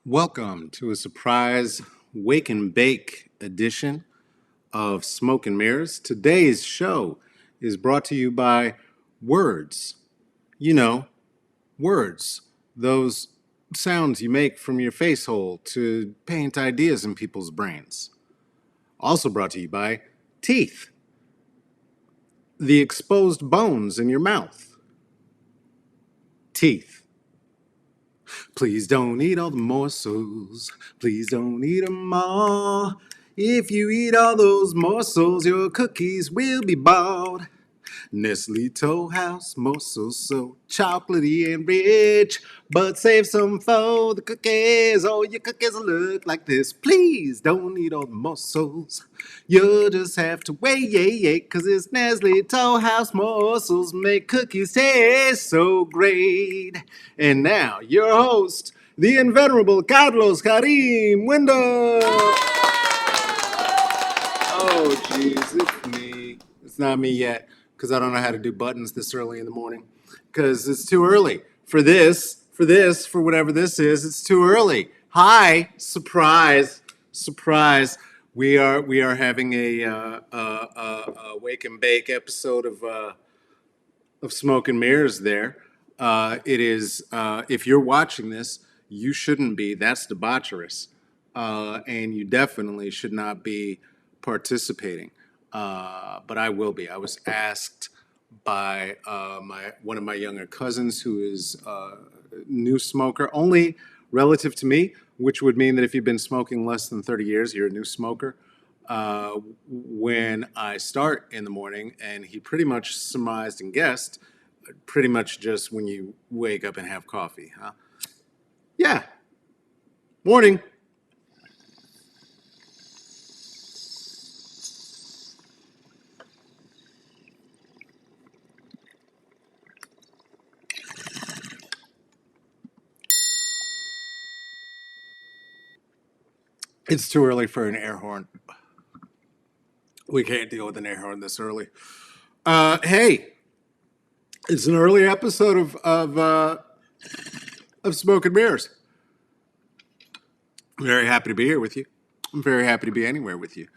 Welcome to a surprise wake and bake edition of Smoke and Mirrors. Today's show is brought to you by Words. You know, words. Those sounds you make from your face hole to paint ideas in people's brains. Also brought to you by Teeth, the exposed bones in your mouth. Teeth. Please don't eat all the morsels. Please don't eat them all. If you eat all those morsels, your cookies will be bald. Nestle Toll House morsels so chocolatey and rich, but save some for the cookies. Oh, your cookies will look like this. Please don't eat all the morsels. You'll just have to wait, cause it's Nestle Toll House morsels make cookies taste so great. And now, your host, the invenerable Carlos Karim Window. Oh, jeez, it's me. It's not me yet, because I don't know how to do buttons this early in the morning. Because it's too early for for whatever this is. It's too early. Hi, surprise. We are having a wake and bake episode of Smoke and Mirrors. There, it is. If you're watching this, you shouldn't be. That's debaucherous, and you definitely should not be participating. But I will be. I was asked by my one of my younger cousins, who is a new smoker, only relative to me, which would mean that if you've been smoking less than 30 years, you're a new smoker. When I start in the morning, and he pretty much surmised and guessed, pretty much just when you wake up and have coffee, huh? Yeah, morning. It's too early for an air horn. We can't deal with an air horn this early. Hey, it's an early episode of Smoke and Mirrors. I'm very happy to be here with you. I'm very happy to be anywhere with you.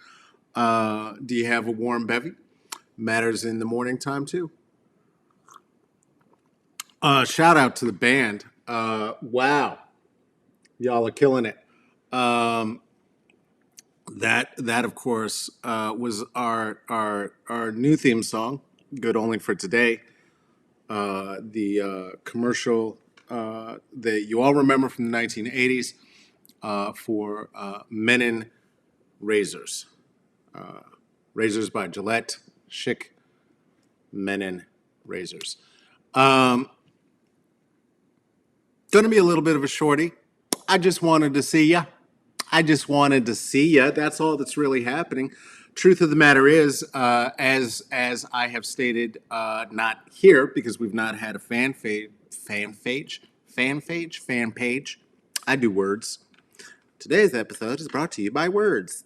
Do you have a warm bevy? Matters in the morning time too. Shout out to the band. Wow, y'all are killing it. Um, that of course was our new theme song. Good only for today. The commercial that you all remember from the 1980s for Menon razors. Razors by Gillette, Schick Menon razors. Um, Gonna be a little bit of a shorty. I just wanted to see ya. I just wanted to see ya. That's all that's really happening. Truth of the matter is, as I have stated, not here because we've not had a fan page. I do words. Today's episode is brought to you by Words.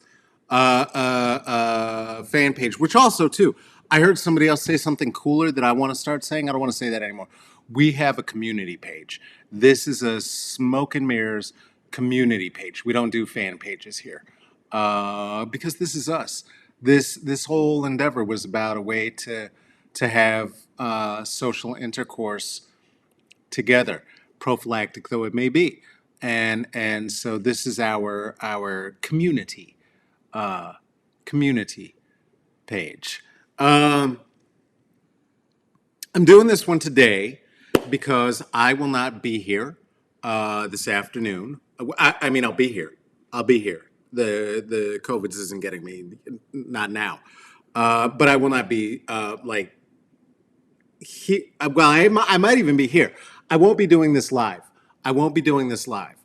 Fan page, which also too, I heard somebody else say something cooler that I want to start saying. I don't want to say that anymore. We have a community page. This is a Smoke and Mirrors community page. We don't do fan pages here because this is us. This whole endeavor was about a way to have social intercourse together, prophylactic though it may be, and so this is our community page. Um, I'm doing this one today because I will not be here this afternoon. I mean, I'll be here. I'll be here. The COVID isn't getting me, not now. But I will not be well, I might even be here. I won't be doing this live. I won't be doing this live.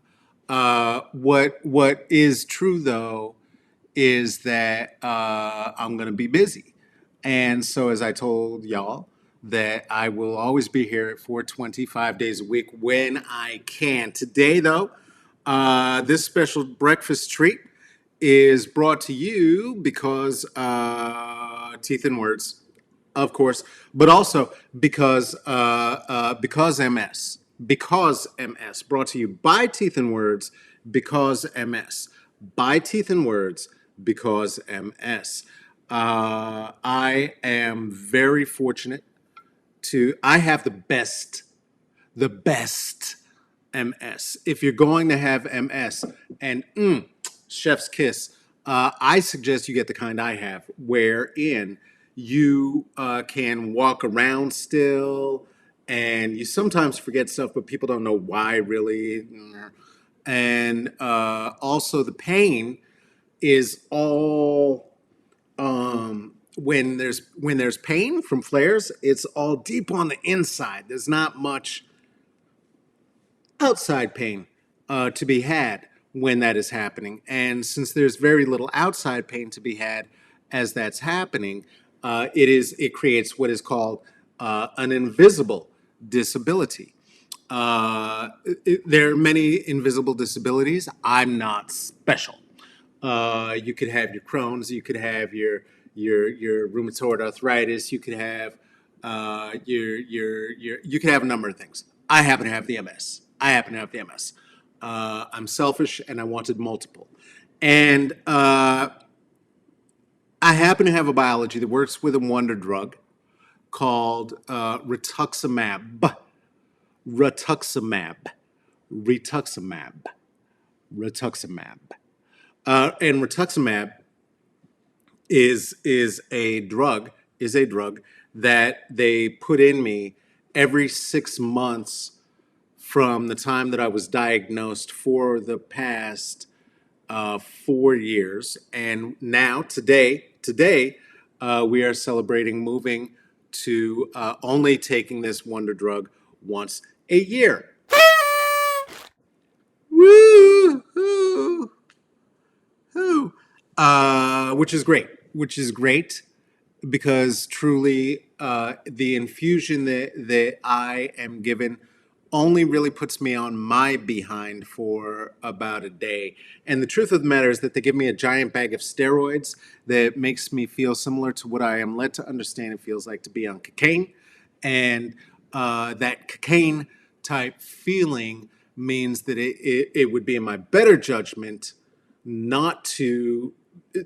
What is true though is that I'm going to be busy, and so as I told y'all that I will always be here at 420 5 days a week when I can. Today though, this special breakfast treat is brought to you because Teeth and Words, of course, but also because MS. Because MS. Brought to you by Teeth and Words, because MS. By Teeth and Words, because MS. I am very fortunate I have the best MS. If you're going to have MS and chef's kiss, I suggest you get the kind I have, wherein you can walk around still, and you sometimes forget stuff, but people don't know why really. And also, the pain is all when there's pain from flares, it's all deep on the inside. There's not much outside pain to be had when that is happening. And since there's very little outside pain to be had as that's happening, it creates what is called an invisible disability. There are many invisible disabilities. I'm not special. You could have your Crohn's, you could have your rheumatoid arthritis, you could have you could have a number of things. I happen to have the MS. I happen to have the MS. I'm selfish and I wanted multiple. And I happen to have a biology that works with a wonder drug called rituximab. Rituximab. Rituximab. Rituximab. And rituximab is a drug that they put in me every 6 months from the time that I was diagnosed for the past 4 years. And now today we are celebrating moving to only taking this wonder drug once a year. Woo! Which is great. Which is great because truly the infusion that I am given only really puts me on my behind for about a day. And the truth of the matter is that they give me a giant bag of steroids that makes me feel similar to what I am led to understand it feels like to be on cocaine. And that cocaine type feeling means that it would be in my better judgment not to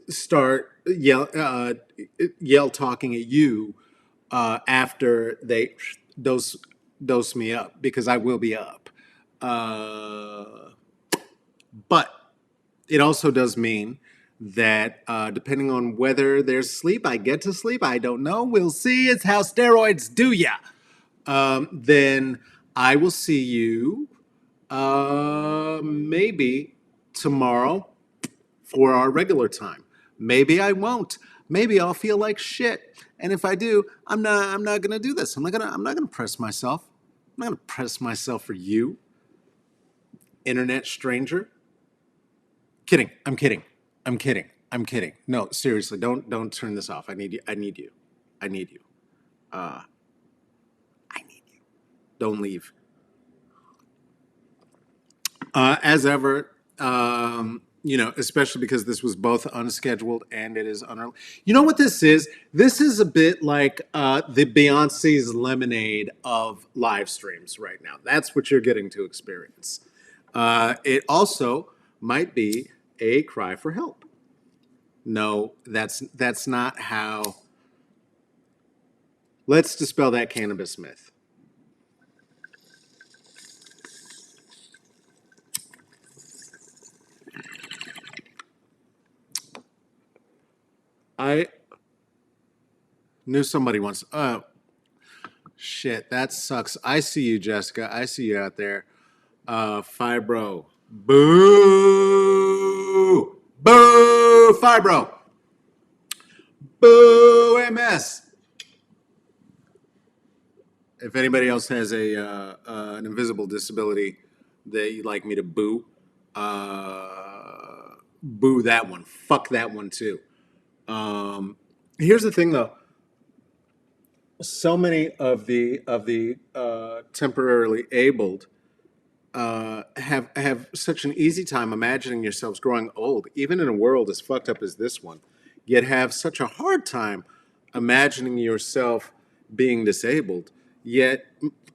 start yell talking at you after they dose me up, because I will be up. But it also does mean that depending on whether there's sleep, I get to sleep. I don't know. We'll see. It's how steroids do ya. Then I will see you maybe tomorrow for our regular time. Maybe I won't. Maybe I'll feel like shit. And if I do, I'm not gonna do this. I'm not gonna press myself. I'm not gonna press myself for you, internet stranger. Kidding. I'm kidding. I'm kidding. I'm kidding. No, seriously, don't turn this off. I need you. I need you. I need you. I need you. Don't leave. As ever, especially because this was both unscheduled and it is unearned. You know what this is? This is a bit like the Beyonce's Lemonade of live streams right now. That's what you're getting to experience. It also might be a cry for help. No, that's not how. Let's dispel that cannabis myth. I knew somebody once. Oh, shit, that sucks. I see you, Jessica. I see you out there. Fibro. Boo! Boo! Fibro. Boo! MS. If anybody else has an invisible disability that you'd like me to boo, boo that one. Fuck that one too. Here's the thing, though. So many of the temporarily abled have such an easy time imagining yourselves growing old, even in a world as fucked up as this one. Yet have such a hard time imagining yourself being disabled. Yet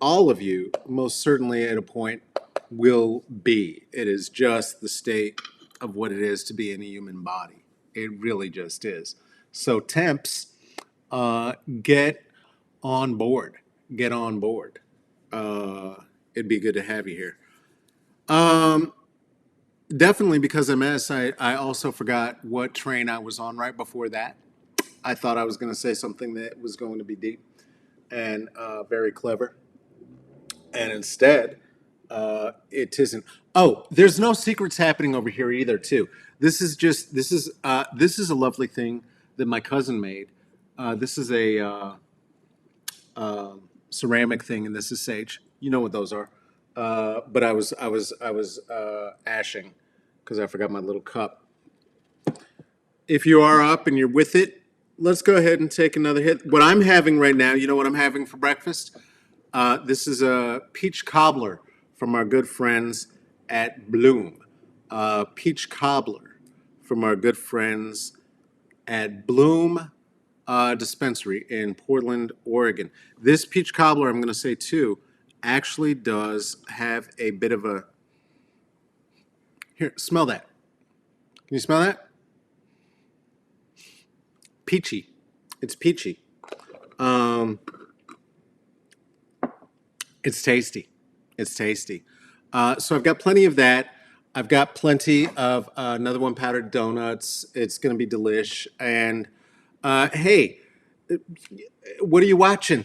all of you, most certainly at a point, will be. It is just the state of what it is to be in a human body. It really just is. So temps, get on board. Get on board. It'd be good to have you here. Um, Definitely because of MS, I also forgot what train I was on right before that. I thought I was going to say something that was going to be deep and very clever. And instead, it isn't. Oh, there's no secrets happening over here either, too. This is a lovely thing that my cousin made. This is a ceramic thing, and this is sage. You know what those are. But I was ashing because I forgot my little cup. If you are up and you're with it, let's go ahead and take another hit. What I'm having right now, you know what I'm having for breakfast? This is a peach cobbler from our good friends at Bloom. Peach cobbler from our good friends at Bloom Dispensary in Portland, Oregon. This peach cobbler, I'm going to say too, actually does have a bit of a. Here, smell that. Can you smell that? Peachy. It's peachy. Um, it's tasty. It's tasty. So I've got plenty of that. I've got plenty of another one powdered donuts. It's going to be delish. And hey, what are you watching?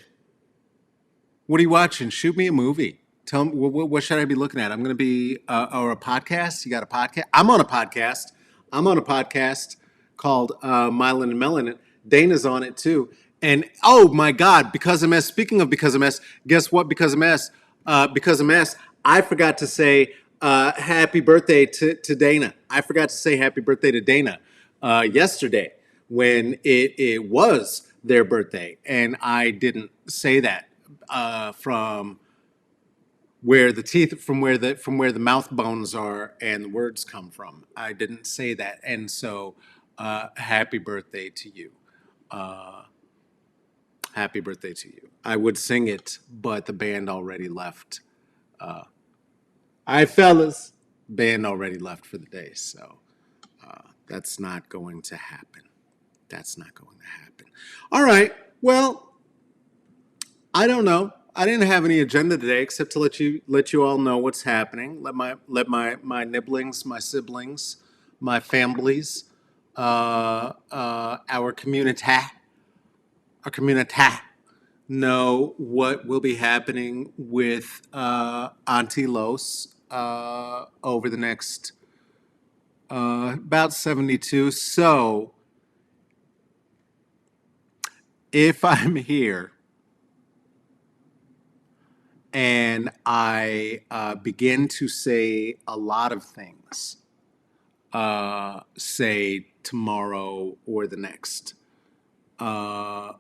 What are you watching? Shoot me a movie. Tell me what should I be looking at? I'm going to be or a podcast. You got a podcast? I'm on a podcast. I'm on a podcast called Mylan and Melanin. Dana's on it too. And oh my God, Because of Mess. Speaking of Because of Mess, guess what? Because of Mess. I forgot to say happy birthday to Dana. I forgot to say happy birthday to Dana yesterday when it was their birthday, and I didn't say that from where the mouth bones are and the words come from. I didn't say that, and so happy birthday to you. Uh, Happy birthday to you. I would sing it, but the band already left. All right, fellas, band already left for the day, so that's not going to happen. That's not going to happen. All right. Well, I don't know. I didn't have any agenda today except to let you all know what's happening. Let my nibblings, my siblings, my families, our community know what will be happening with Auntie Los over the next about 72. So if I'm here and I begin to say a lot of things, say tomorrow or the next, uh,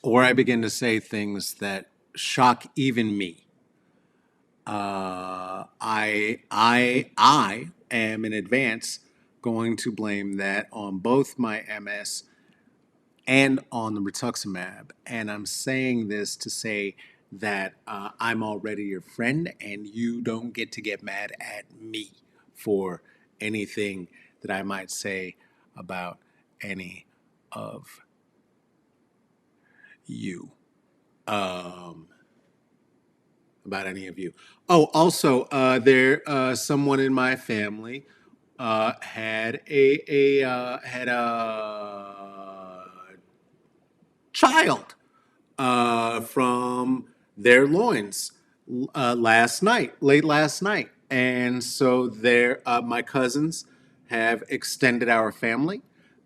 or I begin to say things that shock even me. I am in advance going to blame that on both my MS and on the rituximab. And I'm saying this to say that I'm already your friend, and you don't get mad at me for anything that I might say about any of you. Um, about any of you. Oh, also, someone in my family had a child from their loins late last night, and so my cousins have extended our family,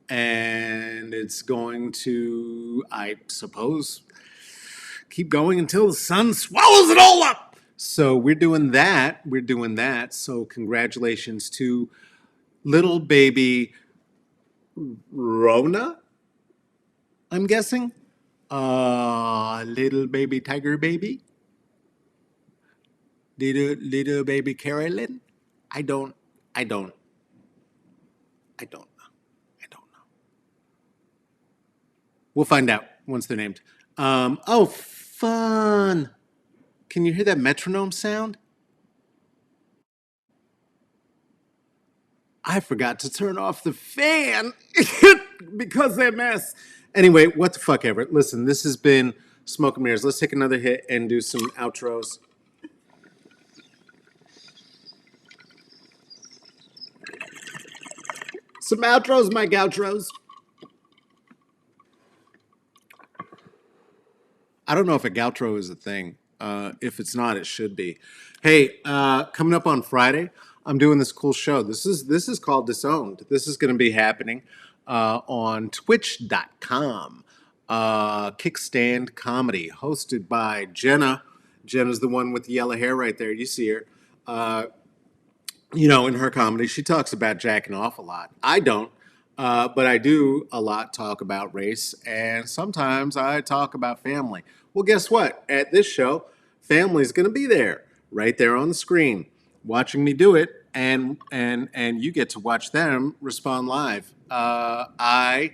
and it's going to, I suppose, keep going until the sun swallows it all up. So we're doing that. We're doing that. So congratulations to little baby Rona, I'm guessing. Little baby tiger baby. Little baby Carolyn. I don't I don't I don't know. I don't know. We'll find out once they're named. Oh, fun. Can you hear that metronome sound? I forgot to turn off the fan because that mess. Anyway, what the fuck, Everett? Listen, this has been Smoke and Mirrors. Let's take another hit and do some outros. Some outros, my outros. I don't know if a goutro is a thing. If it's not, it should be. Hey, coming up on Friday, I'm doing this cool show. This is called Disowned. This is going to be happening on Twitch.com. Kickstand Comedy, hosted by Jenna. Jenna's the one with the yellow hair right there. You see her. Uh, in her comedy, she talks about jacking off a lot. I don't, but I do a lot talk about race, and sometimes I talk about family. Well, guess what? At this show, family's going to be there, right there on the screen, watching me do it, and you get to watch them respond live. I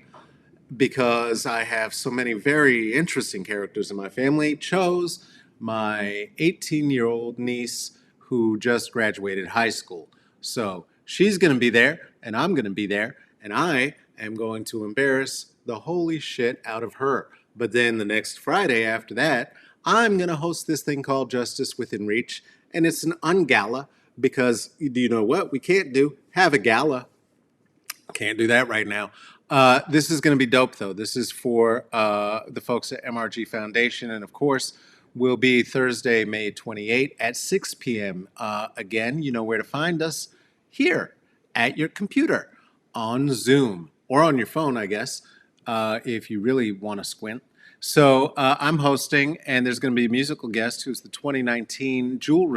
because I have so many very interesting characters in my family, chose my 18-year-old niece who just graduated high school. So she's going to be there, and I'm going to be there, and I am going to embarrass the holy shit out of her. But then the next Friday after that, I'm going to host this thing called Justice Within Reach, and it's an ungala because, do you know what we can't do? Have a gala. Can't do that right now. This is going to be dope, though. This is for the folks at MRG Foundation, and of course, will be Thursday, May 28 at 6 p.m. Again, you know where to find us here at your computer on Zoom or on your phone, I guess, if you really want to squint. So I'm hosting, and there's going to be a musical guest who's the 2019 Jewel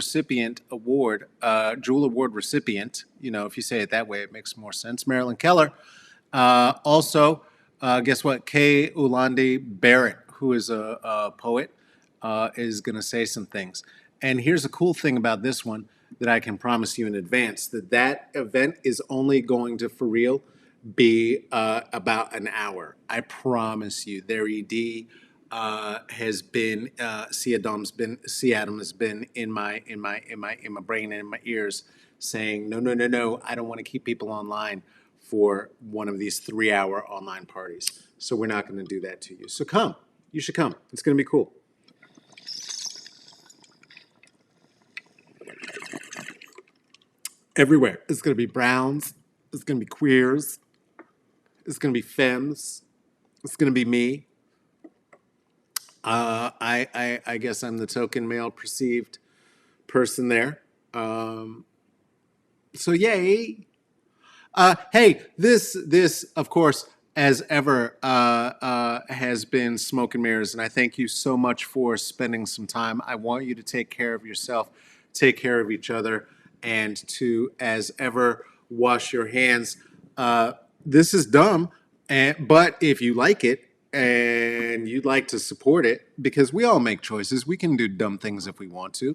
Award recipient. You know, if you say it that way, it makes more sense. Marilyn Keller. Also, guess what? Kay Ulandi Barrett, who is a poet, is going to say some things. And here's a cool thing about this one that I can promise you in advance, that event is only going to, for real, be about an hour. I promise you. Their ED has been C. Adam has been in my brain and in my ears, saying no, no, no, no. I don't want to keep people online for one of these 3-hour online parties. So we're not going to do that to you. So come. You should come. It's going to be cool. Everywhere. It's going to be browns. It's going to be queers. It's going to be femmes. It's going to be me. I guess I'm the token male perceived person there. So yay. Hey, this of course, as ever, has been Smoke and Mirrors, and I thank you so much for spending some time. I want you to take care of yourself, take care of each other, and to, as ever, wash your hands. This is dumb, but if you like it and you'd like to support it, because we all make choices, we can do dumb things if we want to.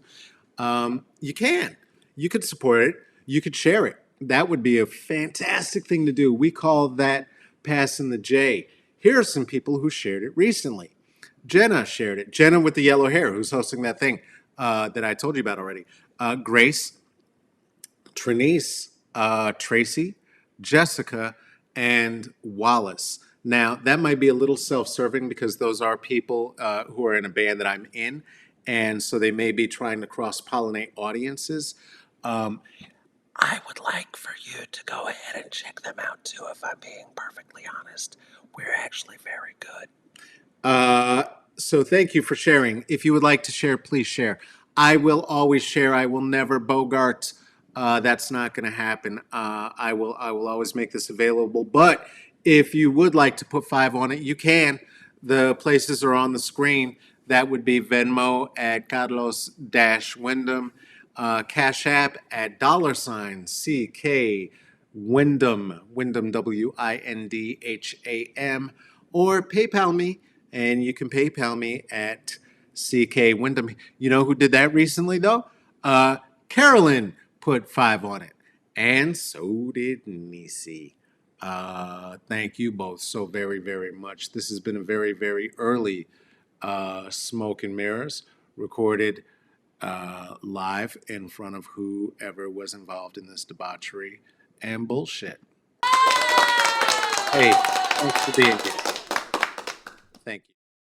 You can. You could support it. You could share it. That would be a fantastic thing to do. We call that passing the J. Here are some people who shared it recently. Jenna shared it. Jenna with the yellow hair, who's hosting that thing that I told you about already. Grace, Trinice, Tracy, Jessica, and Wallace. Now, that might be a little self serving because those are people who are in a band that I'm in. And so they may be trying to cross pollinate audiences. I would like for you to go ahead and check them out too, if I'm being perfectly honest. We're actually very good. So thank you for sharing. If you would like to share, please share. I will always share. I will never bogart. That's not going to happen. I will always make this available. But if you would like to put 5 on it, you can. The places are on the screen. That would be Venmo at Carlos-Wyndham, Cash App at $CK Wyndham, Windham, or PayPal me, and you can PayPal me at CK Wyndham. You know who did that recently, though? Carolyn put 5 on it, and so did Nisi. Thank you both so very, very much. This has been a very, very early Smoke and Mirrors, recorded live in front of whoever was involved in this debauchery and bullshit. Hey, thanks for being here.